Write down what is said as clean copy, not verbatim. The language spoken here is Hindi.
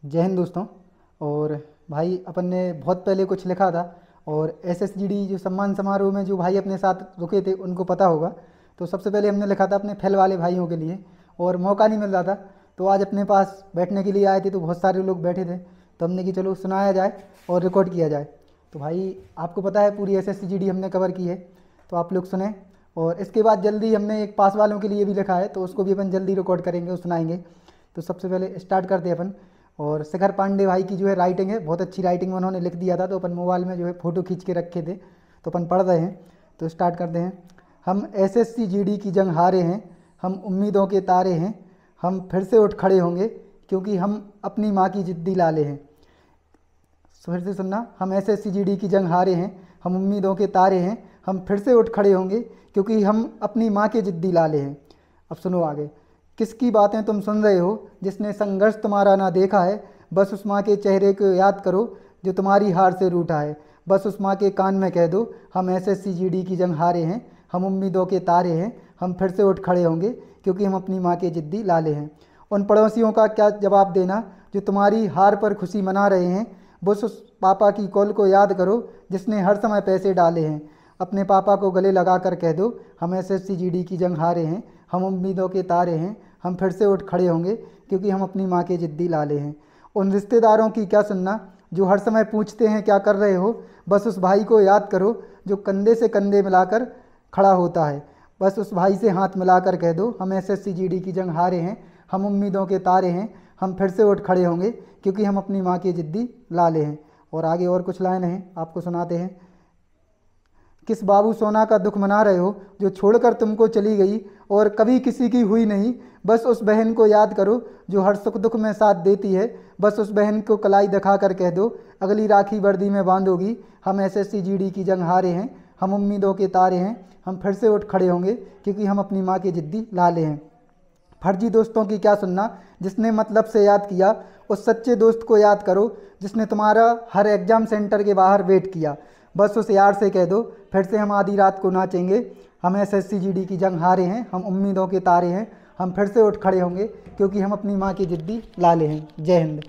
जय हिंद दोस्तों। और भाई अपन ने बहुत पहले कुछ लिखा था और एसएसजीडी जो सम्मान समारोह में जो भाई अपने साथ रुके थे उनको पता होगा। तो सबसे पहले हमने लिखा था अपने फेल वाले भाइयों के लिए और मौका नहीं मिल रहा था, तो आज अपने पास बैठने के लिए आए थे, तो बहुत सारे लोग बैठे थे, तो हमने कि चलो सुनाया जाए और रिकॉर्ड किया जाए। तो भाई आपको पता है पूरी एसएसजीडी हमने कवर की है, तो आप लोग सुने। और इसके बाद जल्दी हमने एक पास वालों के लिए भी लिखा है, तो उसको भी अपन जल्दी रिकॉर्ड करेंगे और सुनाएंगे। तो सबसे पहले स्टार्ट करते हैं अपन। और शिखर पांडे भाई की जो है राइटिंग है, बहुत अच्छी राइटिंग में उन्होंने लिख दिया था, तो अपन मोबाइल में जो है फ़ोटो खींच के रखे थे, तो अपन पढ़ रहे हैं। तो स्टार्ट करते हैं। हम एसएसजीडी की जंग हारे हैं, हम उम्मीदों के तारे हैं, हम फिर से उठ खड़े होंगे क्योंकि हम अपनी माँ की जिद्दी लाले हैं। फिर से सुनना, हम एसएसजीडी की जंग हारे हैं, हम उम्मीदों के तारे हैं, हम फिर से उठ खड़े होंगे क्योंकि हम अपनी माँ के जिद्दी लाले हैं। अब सुनो आगे। किसकी बातें तुम सुन रहे हो जिसने संघर्ष तुम्हारा ना देखा है, बस उस माँ के चेहरे को याद करो जो तुम्हारी हार से रूठा है। बस उस माँ के कान में कह दो, हम एसएसजीडी की जंग हारे हैं, हम उम्मीदों के तारे हैं, हम फिर से उठ खड़े होंगे क्योंकि हम अपनी माँ के जिद्दी लाले हैं। उन पड़ोसियों का क्या जवाब देना जो तुम्हारी हार पर खुशी मना रहे हैं, बस उस पापा की कॉल को याद करो जिसने हर समय पैसे डाले हैं। अपने पापा को गले लगा कर कह दो, हम एसएसजीडी की जंग हारे हैं, हम उम्मीदों के तारे हैं, हम फिर से उठ खड़े होंगे क्योंकि हम अपनी माँ के जिद्दी लाले हैं। उन रिश्तेदारों की क्या सुनना जो हर समय पूछते हैं क्या कर रहे हो, बस उस भाई को याद करो जो कंधे से कंधे मिलाकर खड़ा होता है। बस उस भाई से हाथ मिलाकर कह दो, हम एसएसजीडी की जंग हारे हैं, हम उम्मीदों के तारे हैं, हम फिर से उठ खड़े होंगे क्योंकि हम अपनी माँ के जिद्दी लाले हैं। और आगे और कुछ लाइन हैं, आपको सुनाते हैं। किस बाबू सोना का दुख मना रहे हो जो छोड़कर तुमको चली गई और कभी किसी की हुई नहीं, बस उस बहन को याद करो जो हर सुख दुख में साथ देती है। बस उस बहन को कलाई दिखा कर कह दो, अगली राखी वर्दी में बांधोगी। हम एसएसजीडी की जंग हारे हैं, हम उम्मीदों के तारे हैं, हम फिर से उठ खड़े होंगे क्योंकि हम अपनी माँ के जिद्दी लाले हैं। फर्जी दोस्तों की क्या सुनना जिसने मतलब से याद किया, उस सच्चे दोस्त को याद करो जिसने तुम्हारा हर एग्ज़ाम सेंटर के बाहर वेट किया। बस उस यार से कह दो, फिर से हम आधी रात को नाचेंगे। हम एसएसजीडी की जंग हारे हैं, हम उम्मीदों के तारे हैं, हम फिर से उठ खड़े होंगे क्योंकि हम अपनी माँ की जिद्दी लाले हैं। जय हिंद।